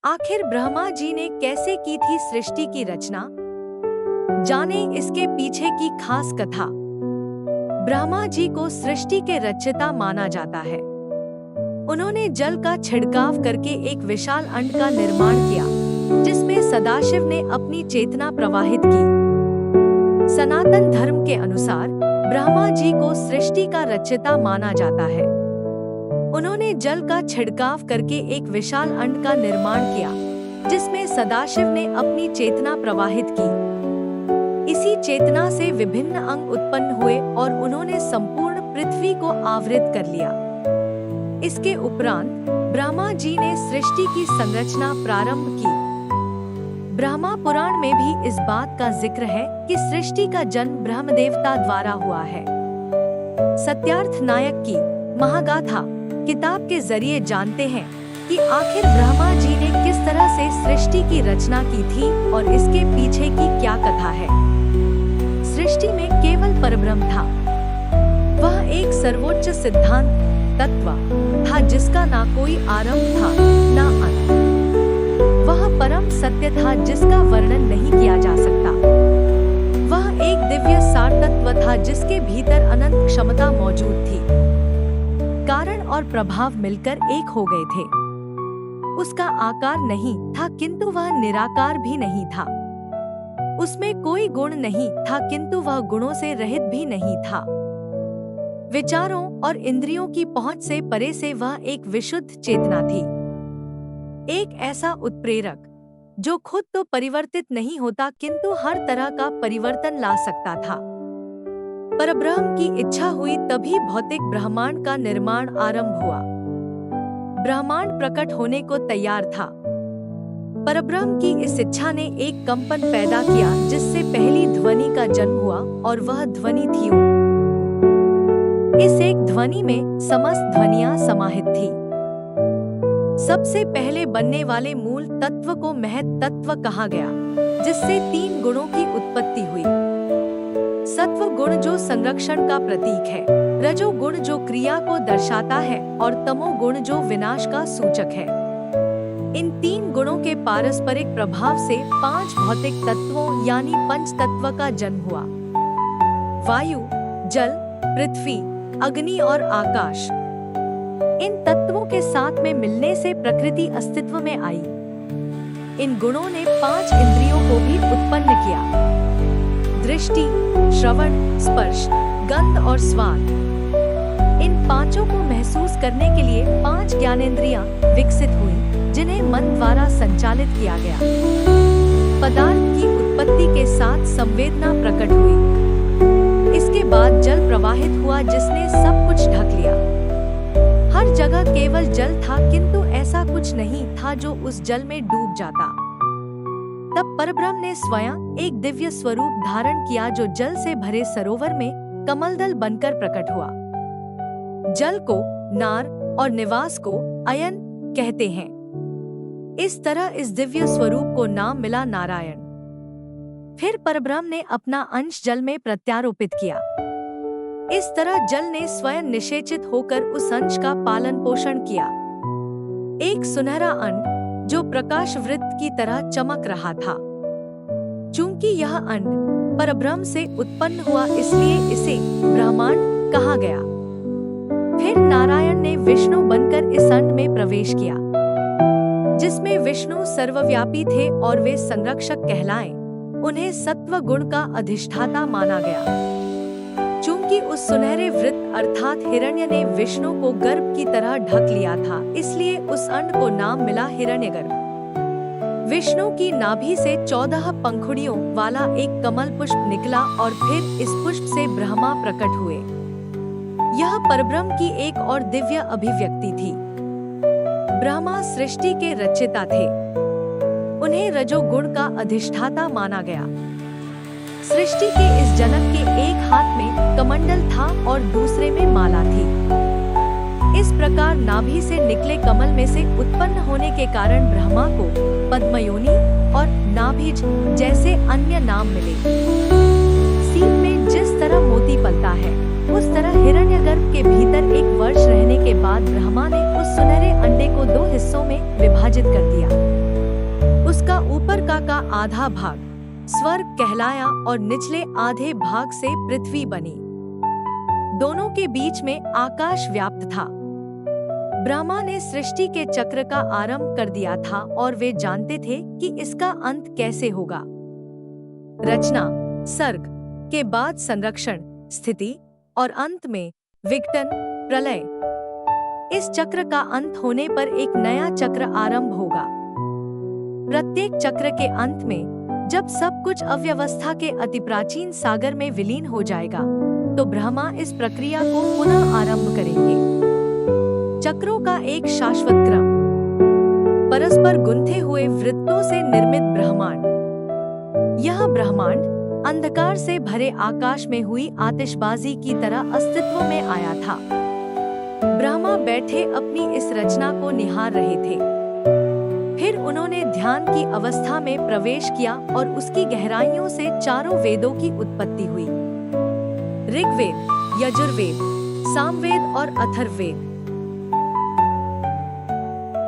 आखिर ब्रह्मा जी ने कैसे की थी सृष्टि की रचना? जाने इसके पीछे की खास कथा। ब्रह्मा जी को सृष्टि के रचयिता माना जाता है। उन्होंने जल का छिड़काव करके एक विशाल अंड का निर्माण किया, जिसमें सदाशिव ने अपनी चेतना प्रवाहित की। सनातन धर्म के अनुसार ब्रह्मा जी को सृष्टि का रचयिता माना जाता है। उन्होंने जल का छिड़काव करके एक विशाल अंड का निर्माण किया, जिसमें सदाशिव ने अपनी चेतना प्रवाहित की। इसी चेतना से विभिन्न अंग उत्पन्न हुए और उन्होंने संपूर्ण पृथ्वी को आवृत कर लिया। इसके उपरांत ब्रह्मा जी ने सृष्टि की संरचना प्रारंभ की। ब्रह्मा पुराण में भी इस बात का जिक्र है कि सृष्टि का जन्म ब्रह्मदेवता द्वारा हुआ है। सत्यार्थ नायक की महागाथा किताब के जरिए जानते हैं कि आखिर ब्रह्मा जी ने किस तरह से सृष्टि की रचना की थी और इसके पीछे की क्या कथा है। सृष्टि में केवल परब्रह्म था। वह एक सर्वोच्च सिद्धांत तत्व था, जिसका ना कोई आरंभ था ना अंत। वह परम सत्य था, जिसका वर्णन नहीं किया जा सकता। वह एक दिव्य सार तत्व था, जिसके भीतर अनंत क्षमता मौजूद थी। कारण और प्रभाव मिलकर एक हो गए थे। उसका आकार नहीं था, किंतु वह निराकार भी नहीं था। उसमें कोई गुण नहीं था, किंतु वह गुणों से रहित भी नहीं था। विचारों और इंद्रियों की पहुंच से परे से वह एक विशुद्ध चेतना थी। एक ऐसा उत्प्रेरक जो खुद तो परिवर्तित नहीं होता, किंतु हर तरह का परिवर्तन ला सकता था। परब्रह्म की इच्छा हुई, तभी भौतिक ब्रह्मांड का निर्माण आरंभ हुआ। ब्रह्मांड प्रकट होने को तैयार था। परब्रह्म की इस इच्छा ने एक कंपन पैदा किया, जिससे पहली ध्वनि का जन्म हुआ, और वह ध्वनि थी ऊ। इस एक ध्वनि में समस्त ध्वनियां समाहित थी। सबसे पहले बनने वाले मूल तत्व को महत तत्व कहा गया, जिससे 3 गुणों की उत्पत्ति हुई। सत्व गुण जो संरक्षण का प्रतीक है, रजो गुण जो क्रिया को दर्शाता है, और तमो गुण जो विनाश का सूचक है। इन 3 गुणों के पारस्परिक प्रभाव से 5 भौतिक तत्वों यानी पंच तत्व का जन्म हुआ। वायु, जल, पृथ्वी, अग्नि और आकाश। इन तत्वों के साथ में मिलने से प्रकृति अस्तित्व में आई। इन गुणों ने 5 इंद्रियों को भी उत्पन्न किया। दृष्टि, श्रवण, स्पर्श, गंध और स्वाद। इन 5 को महसूस करने के लिए 5 ज्ञानेंद्रियां विकसित हुई, जिन्हें मन द्वारा संचालित किया गया। पदार्थ की उत्पत्ति के साथ संवेदना प्रकट हुई। इसके बाद जल प्रवाहित हुआ, जिसने सब कुछ ढक लिया। हर जगह केवल जल था, किंतु ऐसा कुछ नहीं था जो उस जल में डूब जाता। तब परब्रह्म ने स्वयं एक दिव्य स्वरूप धारण किया, जो जल से भरे सरोवर में कमलदल बनकर प्रकट हुआ। जल को नार और निवास को अयन कहते हैं। इस तरह इस दिव्य स्वरूप को नाम मिला नारायण। फिर परब्रह्म ने अपना अंश जल में प्रत्यारोपित किया। इस तरह जल ने स्वयं निषेचित होकर उस अंश का पालन पोषण किया। एक सुनहरा अंड जो प्रकाश वृत्त की तरह चमक रहा था। चूंकि यह अंड परब्रह्म से उत्पन्न हुआ, इसलिए इसे ब्रह्मांड कहा गया। फिर नारायण ने विष्णु बनकर इस अंड में प्रवेश किया, जिसमें विष्णु सर्वव्यापी थे और वे संरक्षक कहलाए। उन्हें सत्व गुण का अधिष्ठाता माना गया। चूंकि उस सुनहरे वृत्त अर्थात हिरण्य ने विष्णु को गर्भ की तरह ढक लिया था, इसलिए उस अंड को नाम मिला हिरण्यगर्भ। विष्णु की नाभि से 14 पंखुड़ियों वाला एक कमल पुष्प निकला और फिर इस पुष्प से ब्रह्मा प्रकट हुए। यह परब्रह्म की एक और दिव्य अभिव्यक्ति थी। ब्रह्मा सृष्टि के रचयिता थे। उन्हें रजोगुण का अधिष्ठाता माना गया। सृष्टि के इस जनक के एक हाथ में कमंडल था और दूसरे में माला थी। इस प्रकार नाभि से निकले कमल में से उत्पन्न होने के कारण ब्रह्मा को पद्मयोनि और नाभिज जैसे अन्य नाम मिले। सीप में जिस तरह मोती पलता है, उस तरह हिरण्यगर्भ के भीतर 1 वर्ष रहने के बाद ब्रह्मा ने उस सुनहरे अंडे को 2 हिस्सों में विभाजित कर दिया। उसका ऊपर का आधा भाग स्वर्ग कहलाया और निचले आधे भाग से पृथ्वी बनी। दोनों के बीच में आकाश व्याप्त था। ब्रह्मा ने सृष्टि के चक्र का आरंभ कर दिया था और वे जानते थे कि इसका अंत कैसे होगा। रचना, सर्ग के बाद संरक्षण, स्थिति और अंत में विघटन, प्रलय। इस चक्र का अंत होने पर एक नया चक्र आरंभ होगा। प्रत्येक चक्र के अंत में जब सब कुछ अव्यवस्था के अति प्राचीन सागर में विलीन हो जाएगा तो ब्रह्मा इस प्रक्रिया को पुनः आरंभ करेंगे। चक्रों का एक शाश्वत क्रम, परस्पर गुंथे हुए वृत्तों से निर्मित ब्रह्मांड। यह ब्रह्मांड अंधकार से भरे आकाश में हुई आतिशबाजी की तरह अस्तित्व में आया था। ब्रह्मा बैठे अपनी इस रचना को निहार रहे थे। फिर उन्होंने ध्यान की अवस्था में प्रवेश किया और उसकी गहराइयों से चारों वेदों की उत्पत्ति हुई। ऋग्वेद, यजुर्वेद, सामवेद और अथर्ववेद।